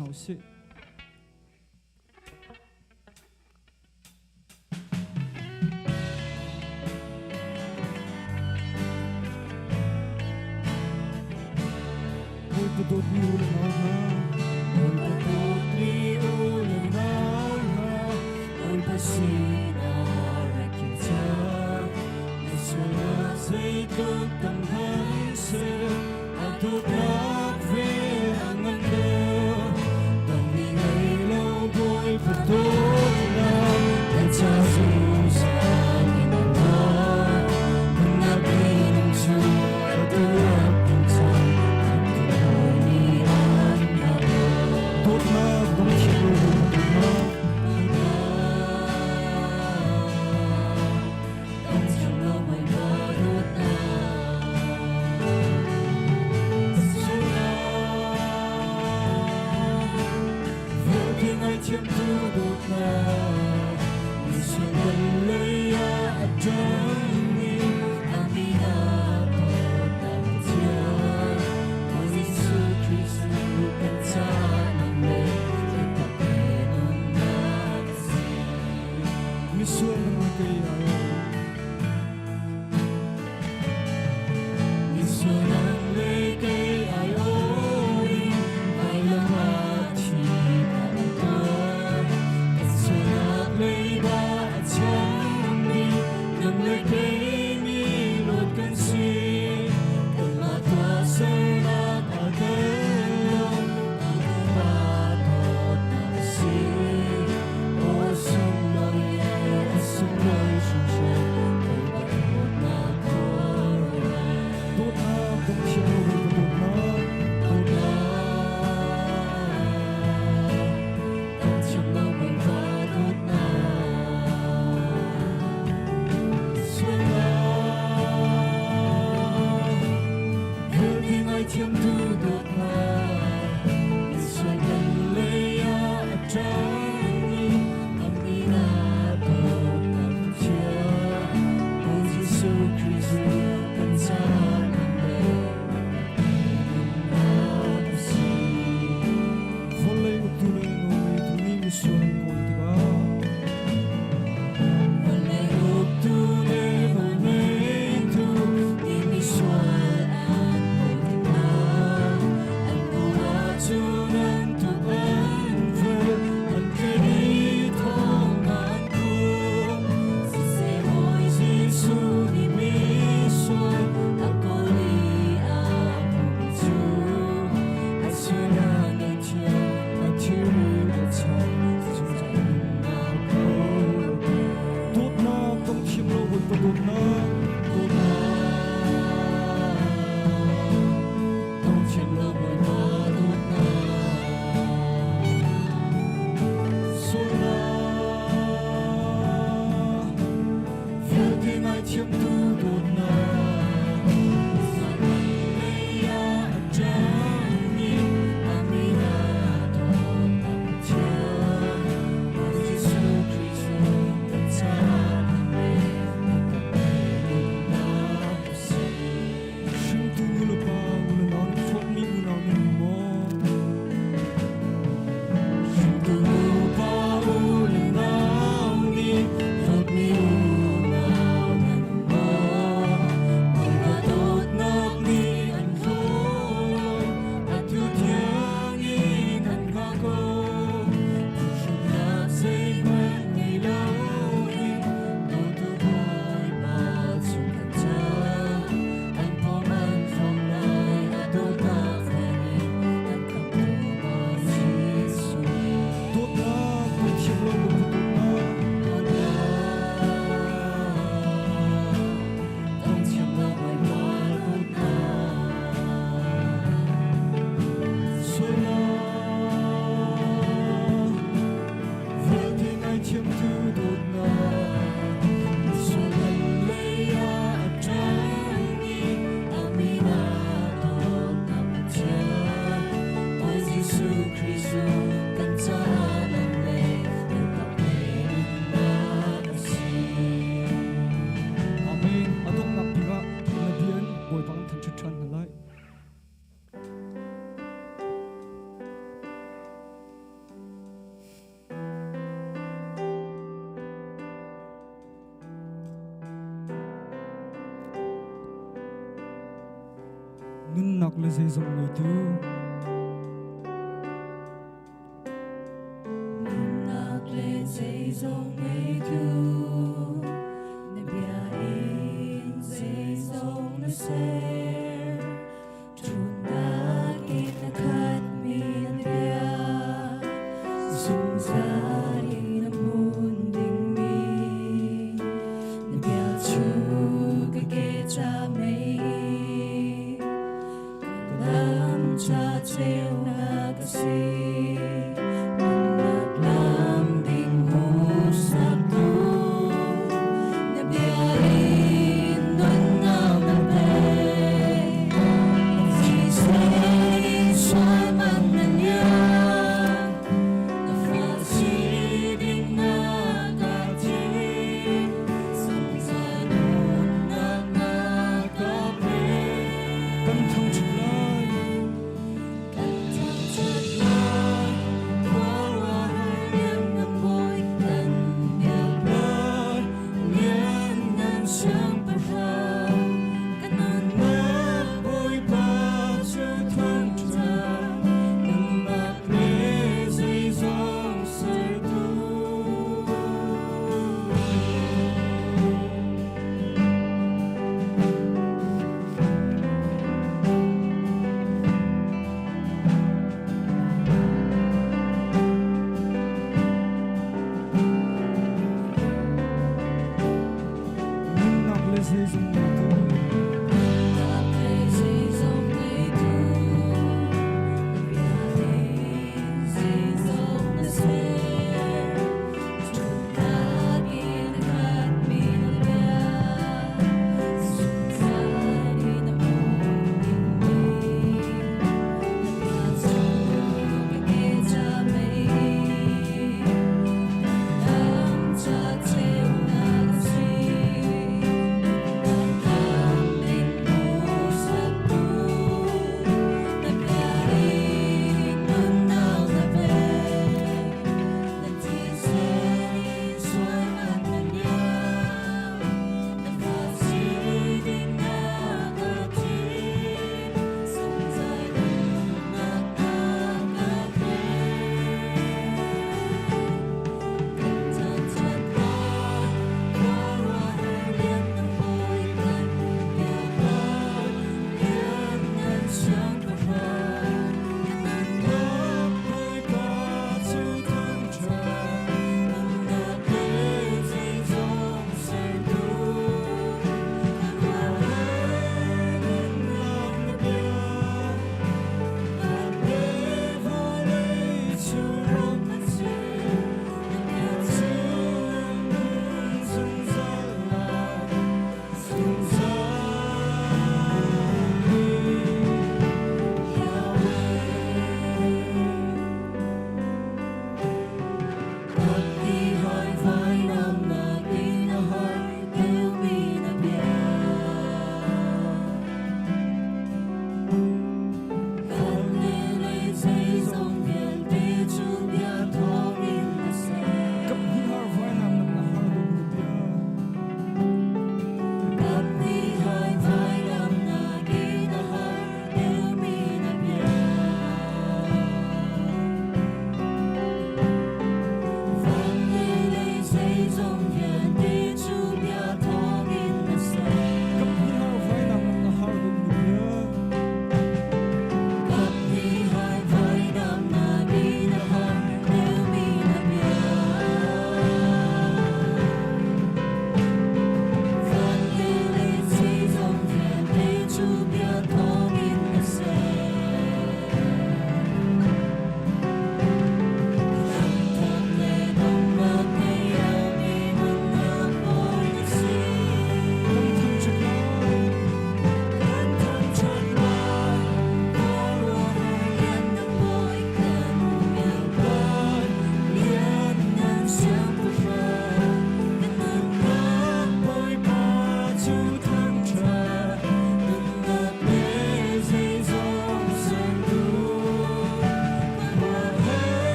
hậu sự. Ôi tôi yêu là nào ha, ôi tôi yêu là nào ha, ôi tôi xin ở kim cha, ngày xưa giây tôi cầm hắn sẽ, tôi đã về anh đưa, đồng ý ngày lâu vui và tốt lắm, để cha dù sao thì nào đó, mình đã đi nằm chung ở tôi bình thường, tôi thôi đi ăn nhau, tốt lắm không chịu tốt lắm, anh chẳng lo mày có tốt nào. Chiếm thu đột nào mình sẽ vẫn lấy ở trong mình Amina tạm chia Ôi Giêsu Christ cần cha nằm lên để tập về nông nát gì mi xuống nằm cây mi xuống nằm lấy cây ai ôi ai là hoa thì lấy ba chân đi nằm lấy cây mi lột cơn suy cần mà thoa sơi là ở đây lòng aku ba thọ ta si ô sông lối sông trời cây bạc một na thôi tốt na không chiều tốt na anh chẳng lo mình có tốt na chiếm thu đột ngột mình xoay gần lấy ở trong mình Amina tạm chia Ôi Giêsu Christ cần cha nằm lên nằm gì volei utule no tuni mission kontiga volei utule no tu ni mission chiếm thu đột ngột lấy ở trong mình Amina tạm chia Ôi Giêsu Christ cần cha nằm lên tập về nằm gì chiếm thu là bao là non phốt mi nào nên mơ chiếm thu bao là nào đi phốt mi nạc lên dây dòng người thứ nạc lên dây dòng người thứ nên bia in dây dòng nó sẽ trốn đã kinh na khát mi na bia dùng ra đi na muôn đình mi na bia chu cái kê cha mây lam cha treo na kasi lam ding hu sa tu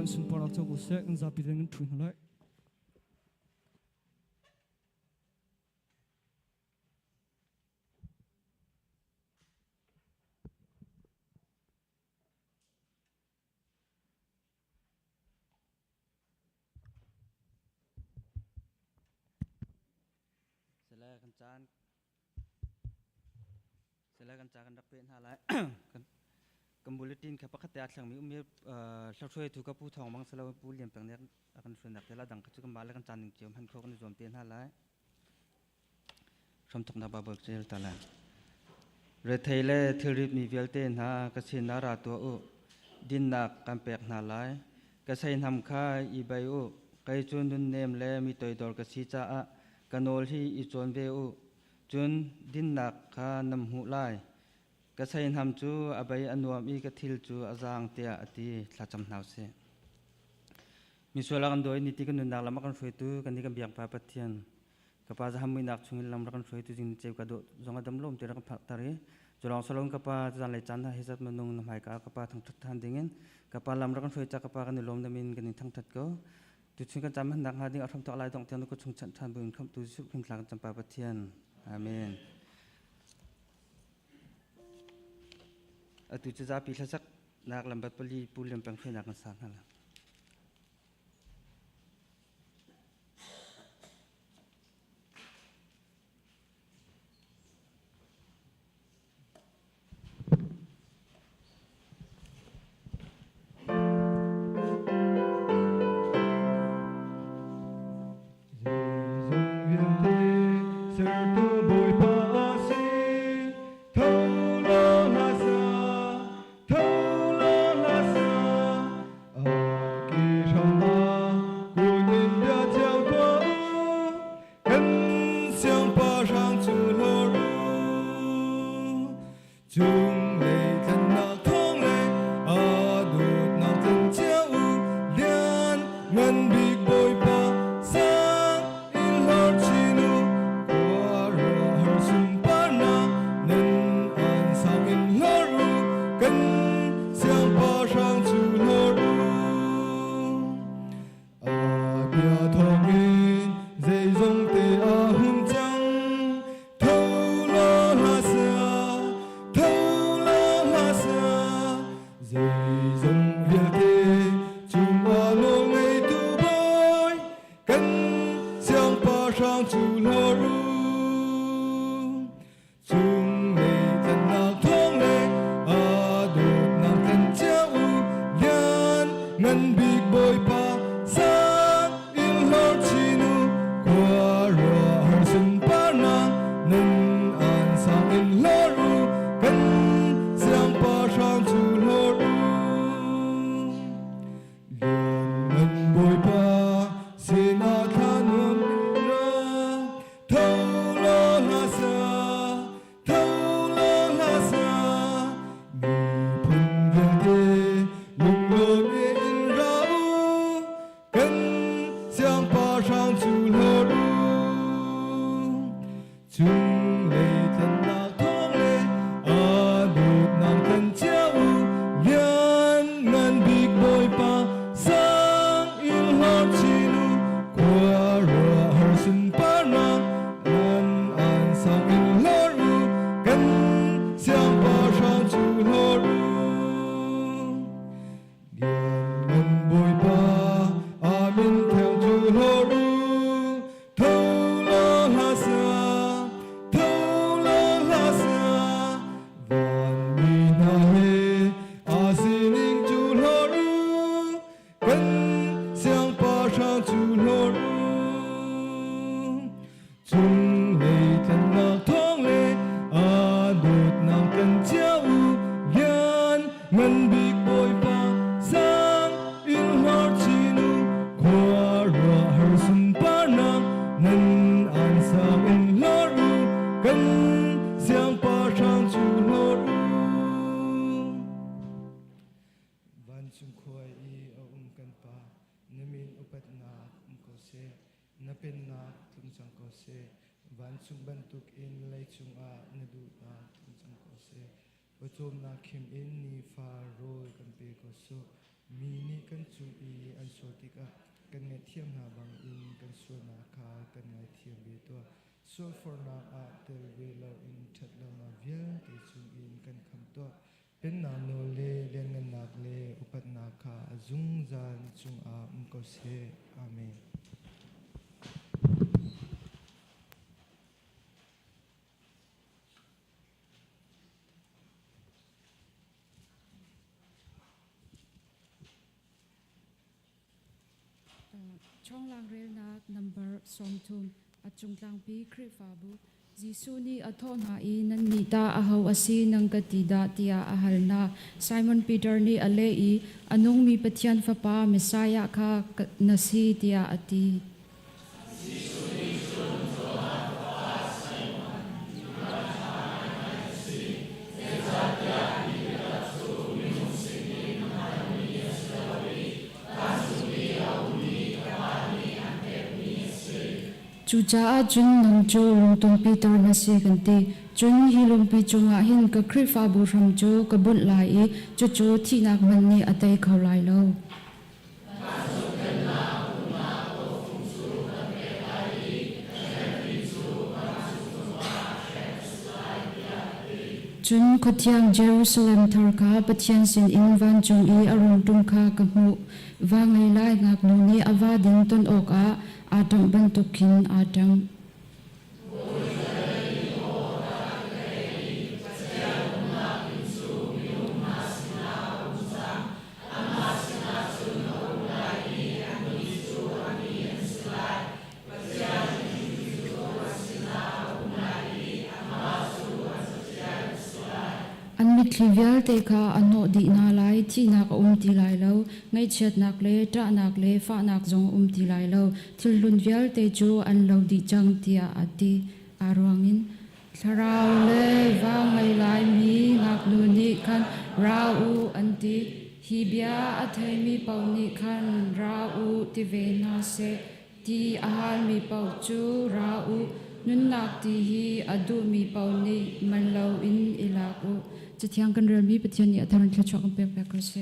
van sun parak chaku se kan zapi den thun halai Sila kan cakan dak pen halai kan bulletin ka pakat ya sang mi umir sosoi tu ka pu thong mang selaw pu liam pang nek akan sunak tela dang ka chu kambala kan caning chiom han kho kan zom ten halai som tok na ba bak chel tala re thaile thirip ni vel ten ha ka sin na ra to u din nak kan pek na lai ka sai nam kha I bai u kai chun dun nem le mi toi dor ka si cha a kanol hi I chon ve u chun din nak kha nam hu lai ka sai nam chu abai anuam I ka thil chu azang tia ati thlacham nau se mi sola kan doi ni ti kan nak lama kan foi tu kan ni kan biak pa pathian ka pa za hamui nak chungil lam kan foi tu jing cheu ka do zonga dam lom te ra phak tari jolong solong ka pa jan lai chan ha hezat manung nam hai ka pa thang that than dingin ka pa lam ra kan foi cha ka pa kan lom damin kan thang that ko tu chung kan jam han nak ha ding atham tok lai tong tian ko chung chan than bun kham tu su khim tlang cham pa pathian amen atu cha za pi thlasak nak lambat pali puliam pang phei nak kan sang hala มีนี่กันจุงอีอันโชติกะกันไงเทียมนาบางอินกันส่วนนาคากันไงเทียมเวตัวส่วนฟอร์นาอาเตลเวลาอินชัดลานาเวียเตจุงอินกันคำตัวเป็นนาโนเลเลียนเงินนักเลอุปัตนาคาจุงจานจุงอาอุมกเสอาเมนช่องลางเรลนัก number สมทุมอจุงลางปีคริฟาบุจิสูนีอทอนหาอีนันนิตาอาหาวอสีนังกติดาติยาอาหัลนาไซมอนปีเตอร์นีอเลอีอนุงมีปะเทียนฟปาเมสายะคานาซีติยาอตีจูจ้าจุนนังโจลงตรงปีเตอร์นาซีกันตีจุนฮิลงปีจงอาหินกับคริฟาบูรัมโจกับบุญลายจูโจที่นักมันนี่อัตยเขาลายโลจุนขดยังเยรูซาเล็มทาร์คาปะเทียนสินอินวันจงอีอารมณ์ตุงคากับหูวางไงไล่งักนูนี้อวาดินต้นอกอาดังบันตุกินอาดังอันมิคลีเวลเตคาอันโนดีนาไลที่นักตีไลเลวไงเชิดนักเลตระนักเลฟ้านักจงตีไลเลวทิลลุนเวลเตจูอันเลวดีจังเตียอติอารวงินทราวเลวางไงไลมีนักลูนิคันราอูอันติฮิเบียอัตยมีเปานิคันราอูติเวนาเซตีอาหารมีเปาจูราอูนุนนักตีฮีอดูมีเปานิมันเลวอินอิลาอูจะเที่ยงกันเรื่องมีปฏิญาณอัตรันทชกันเปียกเปียกกระเซ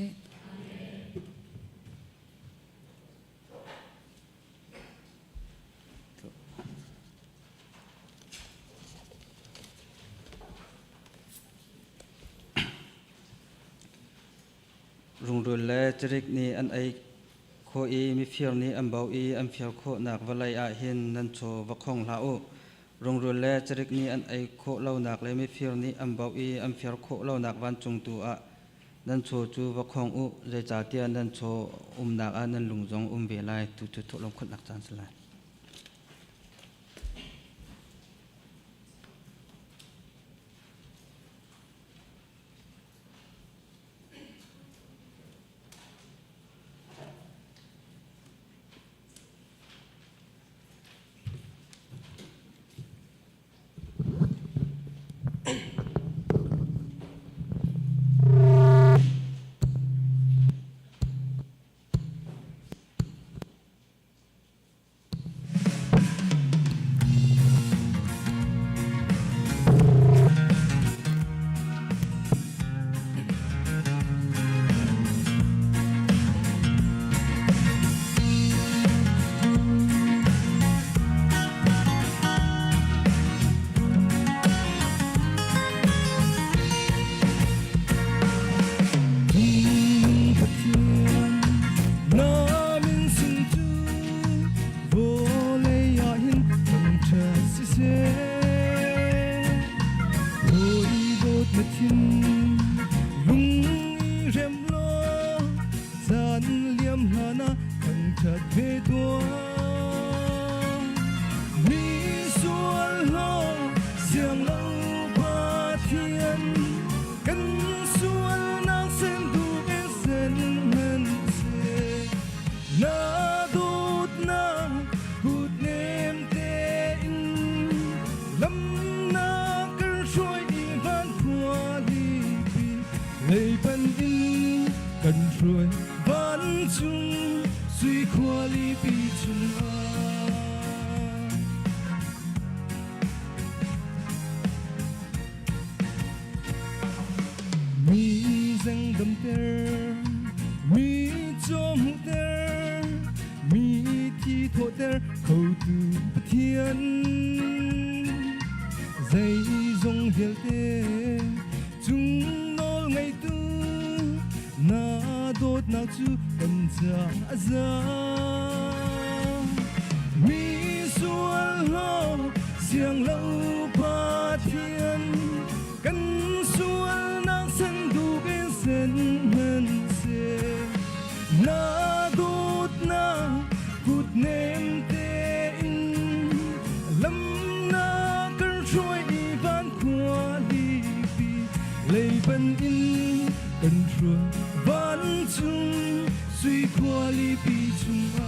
รุงรุนและจริกนี้อันไอโคอีมีเฟียร์นี้อันเบาอีอันเฟียร์โคนักวลัยอาหินนันโชวะคงลาโอรุงรุนและจริกนี้อันไอโคเล่านักและมีเฟียร์นี้อันเบาอีอันเฟียร์โคเล่านักวันจงตัวนันโชจูวะคงอุเรจาเตียนันโชนักนันลุงจงเวลัยตุตุลงคนนักจานสลายมีจังดำเตอร์มี ter khâu tu thiên dây dòng hiền tê chúng nol ngày tu na đốt nào chú cần trả ra mi xuân lo giang lâu ba thiên cần xuân nang sen du bên sen men se na đốt na phút nem te in lâm na cơn trôi đi van qua đi bi lệ bên in cơn trôi van chung suy qua đi bi chung